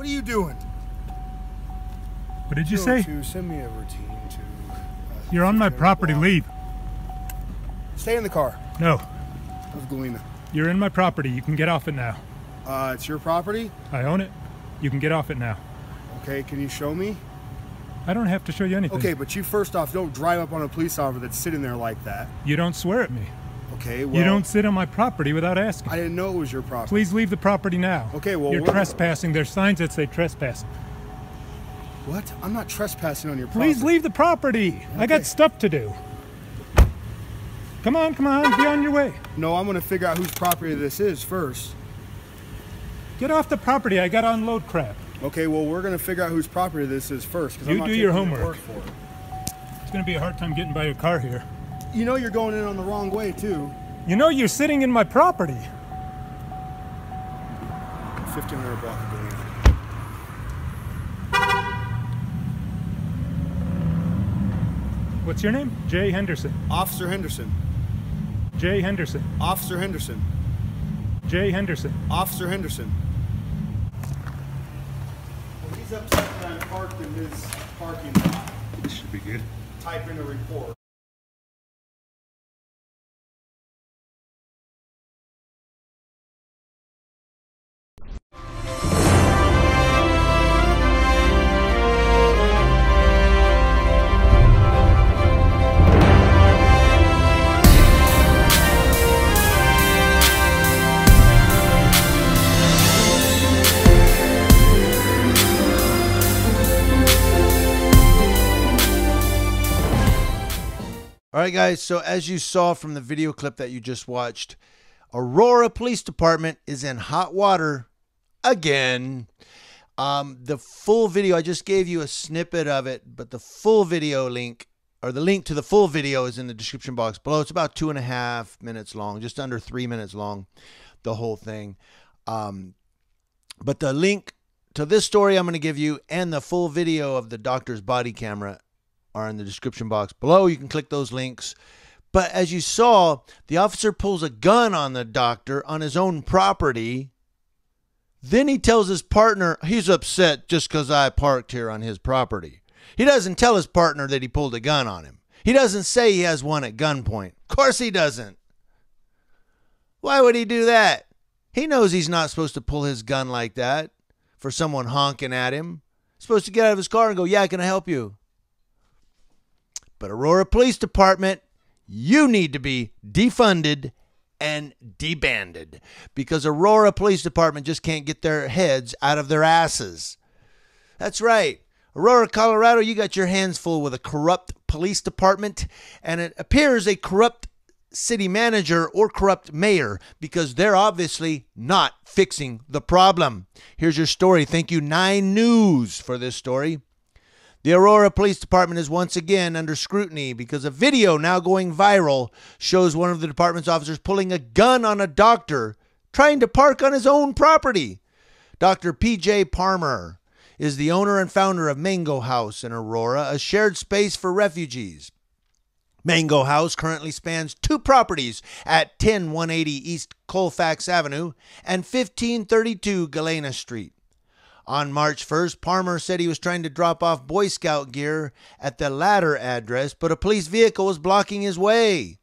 What are you doing? What did you say? To send me a routine to... You're on my property. Leave. Stay in the car. No. Of Galena. You're in my property. You can get off it now. It's your property? I own it. You can get off it now. Okay, can you show me? I don't have to show you anything. Okay, but you first off don't drive up on a police officer that's sitting there like that. You don't swear at me. Okay, well... You don't sit on my property without asking. I didn't know it was your property. Please leave the property now. Okay, well... You're trespassing. There's signs that say trespassing. What? I'm not trespassing on your property. Please leave the property. Okay. I got stuff to do. Come on, be on your way. No, I'm going to figure out whose property this is first. Get off the property. I got to unload crap. Okay, well, we're going to figure out whose property this is first. You do your homework. It's going to be a hard time getting by your car here. You know you're going in on the wrong way, too. You know you're sitting in my property. 1,500 block of Galena. What's your name? Jay Henderson. Officer Henderson. Jay Henderson. Officer Henderson. Jay Henderson. Officer Henderson. Well, he's upset that I'm parked in his parking lot. This should be good. Type in a report. All right, guys, so as you saw from the video clip that you just watched, Aurora Police Department is in hot water again. The full video, I just gave you a snippet of it, but the full video link, or the link to the full video, is in the description box below. It's about 2.5 minutes long, just under 3 minutes long, the whole thing. But the link to this story I'm going to give you and the full video of the doctor's body camera are in the description box below. You can click those links. But as you saw, the officer pulls a gun on the doctor on his own property. Then he tells his partner he's upset just because I parked here on his property. He doesn't tell his partner that he pulled a gun on him. He doesn't say he has one at gunpoint. Of course he doesn't. Why would he do that? He knows he's not supposed to pull his gun like that for someone honking at him. He's supposed to get out of his car and go, yeah, can I help you? But Aurora Police Department, you need to be defunded and debanded because Aurora Police Department just can't get their heads out of their asses. That's right. Aurora, Colorado, you got your hands full with a corrupt police department, and it appears a corrupt city manager or corrupt mayor because they're obviously not fixing the problem. Here's your story. Thank you, 9 News, for this story. The Aurora Police Department is once again under scrutiny because a video now going viral shows one of the department's officers pulling a gun on a doctor trying to park on his own property. Dr. P.J. Palmer is the owner and founder of Mango House in Aurora, a shared space for refugees. Mango House currently spans 2 properties at 10180 East Colfax Avenue and 1532 Galena Street. On March 1st, Palmer said he was trying to drop off Boy Scout gear at the latter address, but a police vehicle was blocking his way.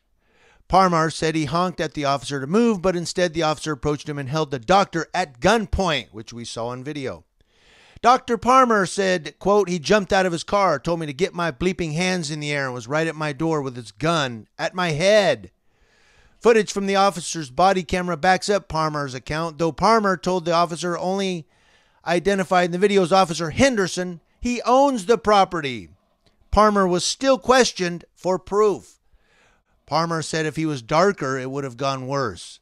Palmer said he honked at the officer to move, but instead the officer approached him and held the doctor at gunpoint, which we saw on video. Dr. Palmer said, quote, he jumped out of his car, told me to get my bleeping hands in the air, and was right at my door with his gun at my head. Footage from the officer's body camera backs up Palmer's account, though Palmer told the officer only identified in the video as Officer Henderson. He owns the property. Palmer was still questioned for proof. Palmer said if he was darker, it would have gone worse.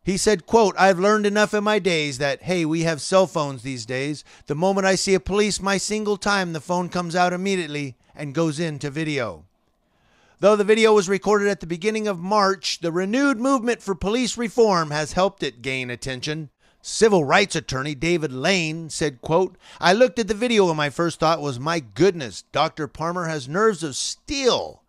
He said, quote, I've learned enough in my days that, hey, we have cell phones these days. The moment I see a police, my single time, the phone comes out immediately and goes into video. Though the video was recorded at the beginning of March, the renewed movement for police reform has helped it gain attention. Civil rights attorney David Lane said, quote, I looked at the video and my first thought was, my goodness, Dr. Palmer has nerves of steel.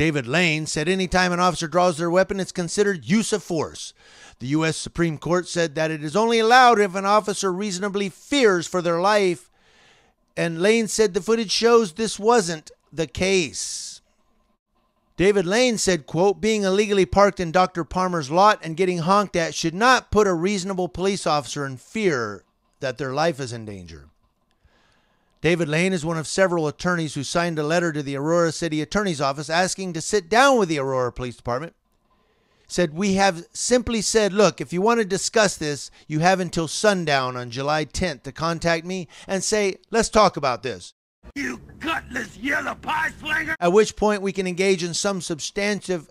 David Lane said anytime an officer draws their weapon, it's considered use of force. The U.S. Supreme Court said that it is only allowed if an officer reasonably fears for their life. And Lane said the footage shows this wasn't the case. David Lane said, quote, being illegally parked in Dr. Palmer's lot and getting honked at should not put a reasonable police officer in fear that their life is in danger. David Lane is one of several attorneys who signed a letter to the Aurora City Attorney's Office asking to sit down with the Aurora Police Department. Said, we have simply said, look, if you want to discuss this, you have until sundown on July 10th to contact me and say, let's talk about this. You gutless yellow pie slinger! At which point we can engage in some substantive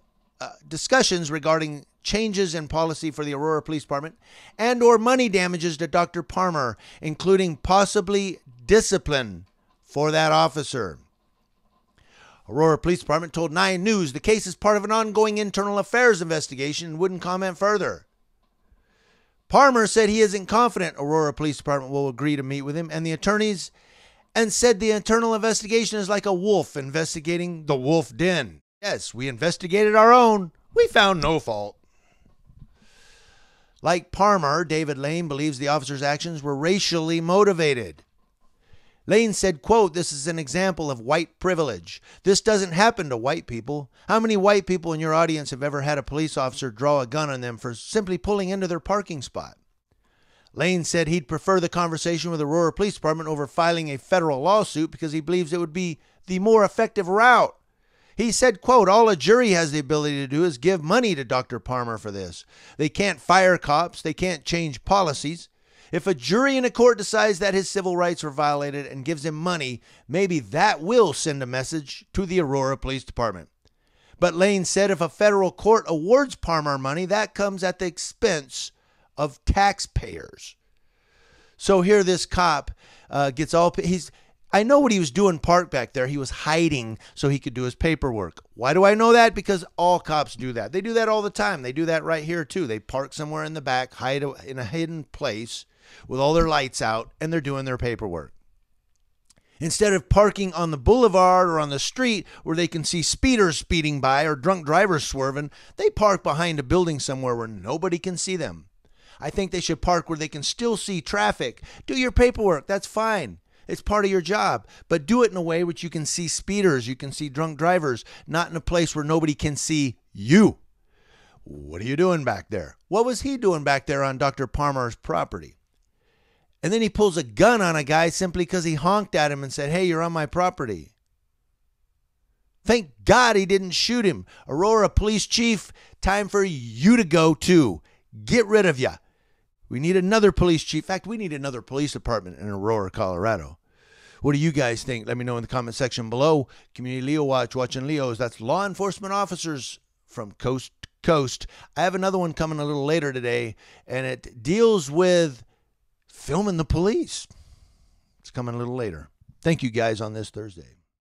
discussions regarding changes in policy for the Aurora Police Department and or money damages to Dr. Palmer, including possibly discipline for that officer. Aurora Police Department told 9 News the case is part of an ongoing internal affairs investigation and wouldn't comment further. Palmer said he isn't confident Aurora Police Department will agree to meet with him and the attorneys, and said the internal investigation is like a wolf investigating the wolf den. Yes, we investigated our own. We found no fault. Like Palmer, David Lane believes the officer's actions were racially motivated. Lane said, quote, this is an example of white privilege. This doesn't happen to white people. How many white people in your audience have ever had a police officer draw a gun on them for simply pulling into their parking spot? Lane said he'd prefer the conversation with the Aurora Police Department over filing a federal lawsuit because he believes it would be the more effective route. He said, quote, all a jury has the ability to do is give money to Dr. Palmer for this. They can't fire cops. They can't change policies. If a jury in a court decides that his civil rights were violated and gives him money, maybe that will send a message to the Aurora Police Department. But Lane said if a federal court awards Palmer money, that comes at the expense of taxpayers. So here this cop gets all... I know what he was doing parked back there. He was hiding so he could do his paperwork. Why do I know that? Because all cops do that. They do that all the time. They do that right here too. They park somewhere in the back, hide in a hidden place with all their lights out, and they're doing their paperwork. Instead of parking on the boulevard or on the street where they can see speeders speeding by or drunk drivers swerving, they park behind a building somewhere where nobody can see them. I think they should park where they can still see traffic. Do your paperwork. That's fine. It's part of your job. But do it in a way which you can see speeders, you can see drunk drivers, not in a place where nobody can see you. What are you doing back there? What was he doing back there on Dr. Palmer's property? And then he pulls a gun on a guy simply because he honked at him and said, hey, you're on my property. Thank God he didn't shoot him. Aurora Police Chief, time for you to go too. Get rid of you. We need another police chief. In fact, we need another police department in Aurora, Colorado. What do you guys think? Let me know in the comment section below. Community Leo Watch, watching Leos. That's law enforcement officers from coast to coast. I have another one coming a little later today, and it deals with filming the police. It's coming a little later. Thank you guys on this Thursday.